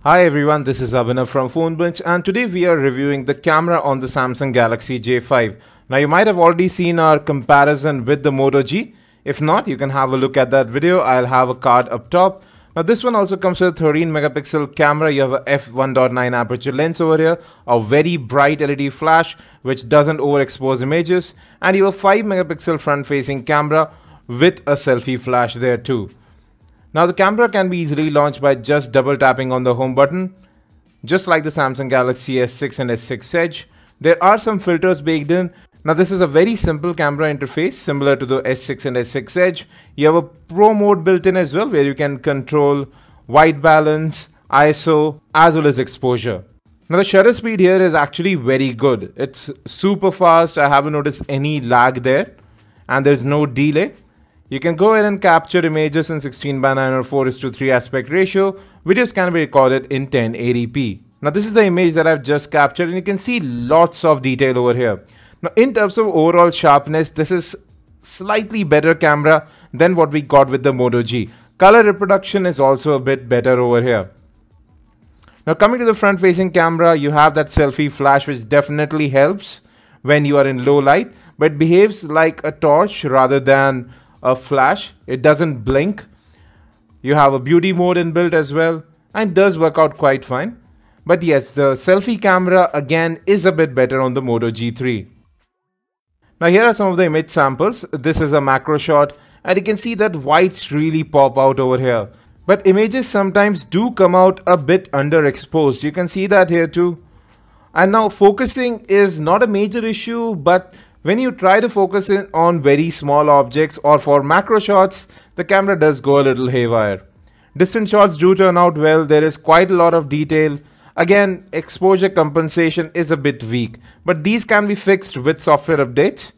Hi everyone, this is Abhinav from PhoneBench and today we are reviewing the camera on the Samsung Galaxy J5. Now you might have already seen our comparison with the Moto G. If not, you can have a look at that video. I'll have a card up top. Now this one also comes with a 13 megapixel camera. You have a f1.9 aperture lens over here, a very bright LED flash which doesn't overexpose images, and you have a 5 megapixel front facing camera with a selfie flash there too. Now the camera can be easily launched by just double tapping on the home button, just like the Samsung Galaxy S6 and S6 Edge. There are some filters baked in. Now this is a very simple camera interface similar to the S6 and S6 Edge. You have a Pro mode built in as well where you can control white balance, ISO as well as exposure. Now the shutter speed here is actually very good. It's super fast. I haven't noticed any lag there and there's no delay. You can go ahead and capture images in 16:9 or 4:3 aspect ratio. Videos can be recorded in 1080p. Now this is the image that I've just captured and you can see lots of detail over here. Now in terms of overall sharpness, this is slightly better camera than what we got with the Moto G. Color reproduction is also a bit better over here. Now coming to the front facing camera, you have that selfie flash which definitely helps when you are in low light, but it behaves like a torch rather than a flash. It doesn't blink. You have a beauty mode inbuilt as well and does work out quite fine. But yes, the selfie camera again is a bit better on the Moto G3. Now here are some of the image samples. This is a macro shot and you can see that whites really pop out over here. But images sometimes do come out a bit underexposed. You can see that here too. And now focusing is not a major issue, but when you try to focus in on very small objects or for macro shots, the camera does go a little haywire. Distant shots do turn out well. There is quite a lot of detail. Again, exposure compensation is a bit weak, but these can be fixed with software updates.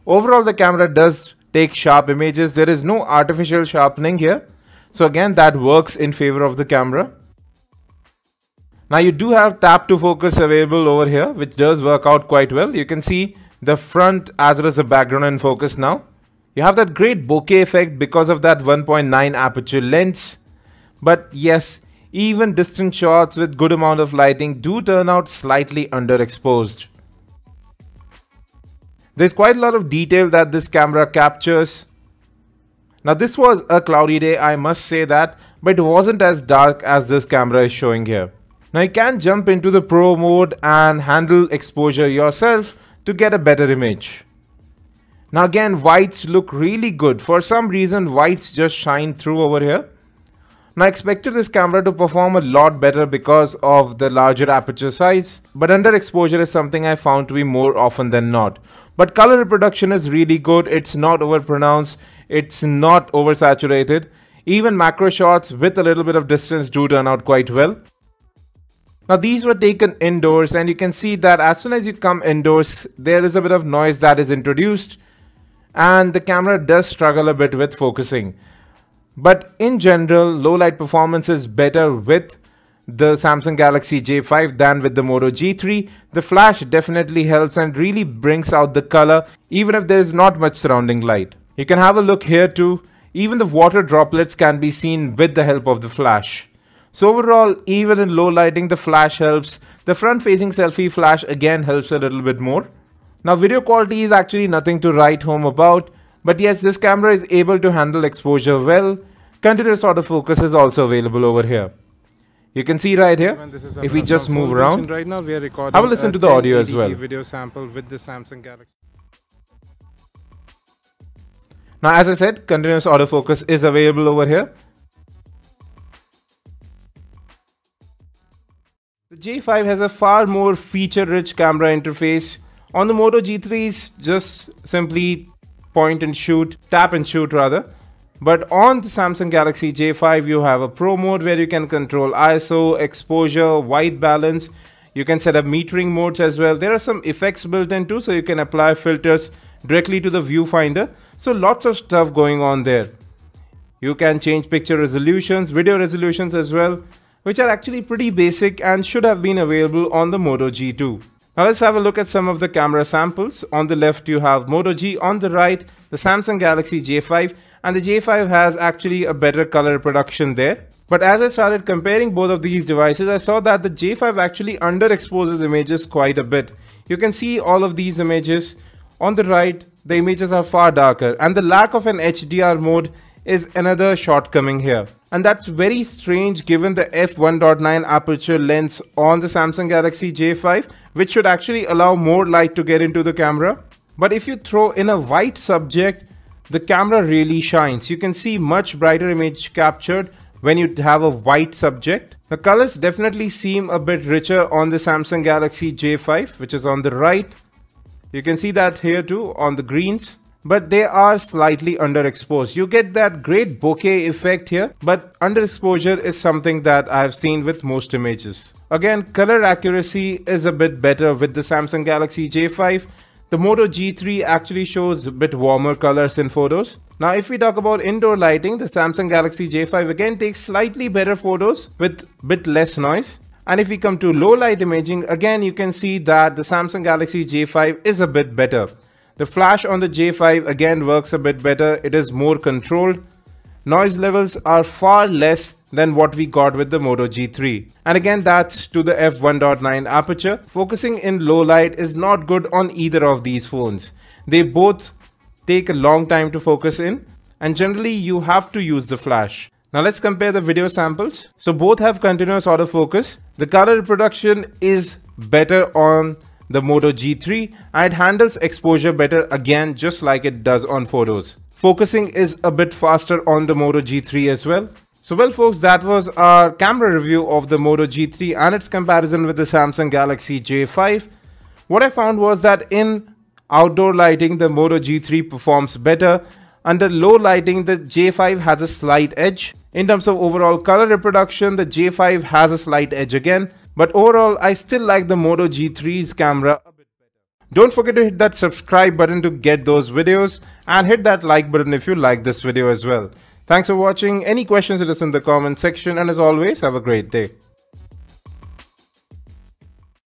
Overall, the camera does take sharp images. There is no artificial sharpening here. So again, that works in favor of the camera. Now you do have tap to focus available over here, which does work out quite well. You can see the front as well as the background in focus now. You have that great bokeh effect because of that 1.9 aperture lens. But yes, even distant shots with good amount of lighting do turn out slightly underexposed. There's quite a lot of detail that this camera captures. Now this was a cloudy day, I must say that, but it wasn't as dark as this camera is showing here. Now you can jump into the Pro mode and handle exposure yourself to get a better image. Now again, whites look really good. For some reason, whites just shine through over here. Now I expected this camera to perform a lot better because of the larger aperture size, but underexposure is something I found to be more often than not. But color reproduction is really good. It's not overpronounced. It's not oversaturated. Even macro shots with a little bit of distance do turn out quite well. Now these were taken indoors and you can see that as soon as you come indoors, there is a bit of noise that is introduced and the camera does struggle a bit with focusing. But in general, low light performance is better with the Samsung Galaxy J5 than with the Moto G3. The flash definitely helps and really brings out the color even if there is not much surrounding light. You can have a look here too. Even the water droplets can be seen with the help of the flash. So overall, even in low lighting, the flash helps. The front facing selfie flash again helps a little bit more. Now video quality is actually nothing to write home about. But yes, this camera is able to handle exposure well. Continuous autofocus is also available over here. You can see right here, if we just move around, right now we are recording have a listen to the audio as well. Video sample with the Samsung Galaxy. Now as I said, continuous autofocus is available over here. The J5 has a far more feature-rich camera interface. On the Moto G3 is just simply point and shoot, tap and shoot rather. But on the Samsung Galaxy J5, you have a Pro mode where you can control ISO, exposure, white balance. You can set up metering modes as well. There are some effects built in too, so you can apply filters directly to the viewfinder. So lots of stuff going on there. You can change picture resolutions, video resolutions as well, which are actually pretty basic and should have been available on the Moto G2. Now let's have a look at some of the camera samples. On the left you have Moto G, on the right the Samsung Galaxy J5, and the J5 has actually a better color reproduction there. But as I started comparing both of these devices, I saw that the J5 actually underexposes images quite a bit. You can see all of these images. On the right, the images are far darker, and the lack of an HDR mode is another shortcoming here. And that's very strange given the f1.9 aperture lens on the Samsung Galaxy J5, which should actually allow more light to get into the camera. But if you throw in a white subject, the camera really shines. You can see much brighter image captured when you have a white subject. The colors definitely seem a bit richer on the Samsung Galaxy J5, which is on the right. You can see that here too on the greens, but they are slightly underexposed. You get that great bokeh effect here, but underexposure is something that I've seen with most images. Again, color accuracy is a bit better with the Samsung Galaxy J5. The Moto G3 actually shows a bit warmer colors in photos. Now if we talk about indoor lighting, the Samsung Galaxy J5 again takes slightly better photos with bit less noise. And if we come to low light imaging, again you can see that the Samsung Galaxy J5 is a bit better. The flash on the J5 again works a bit better. It is more controlled. Noise levels are far less than what we got with the Moto G3. And again, that's to the f1.9 aperture. Focusing in low light is not good on either of these phones. They both take a long time to focus in, and generally you have to use the flash. Now let's compare the video samples. So both have continuous autofocus. The color reproduction is better on the Moto G3 and it handles exposure better, again just like it does on photos. Focusing is a bit faster on the Moto G3 as well. So well folks, that was our camera review of the Moto G3 and its comparison with the Samsung Galaxy J5. What I found was that in outdoor lighting, the Moto G3 performs better. Under low lighting, the J5 has a slight edge. In terms of overall color reproduction, the J5 has a slight edge again. But overall, I still like the Moto G3's camera a bit better. Don't forget to hit that subscribe button to get those videos and hit that like button if you like this video as well. Thanks for watching. Any questions, let us in the comment section, and as always, have a great day.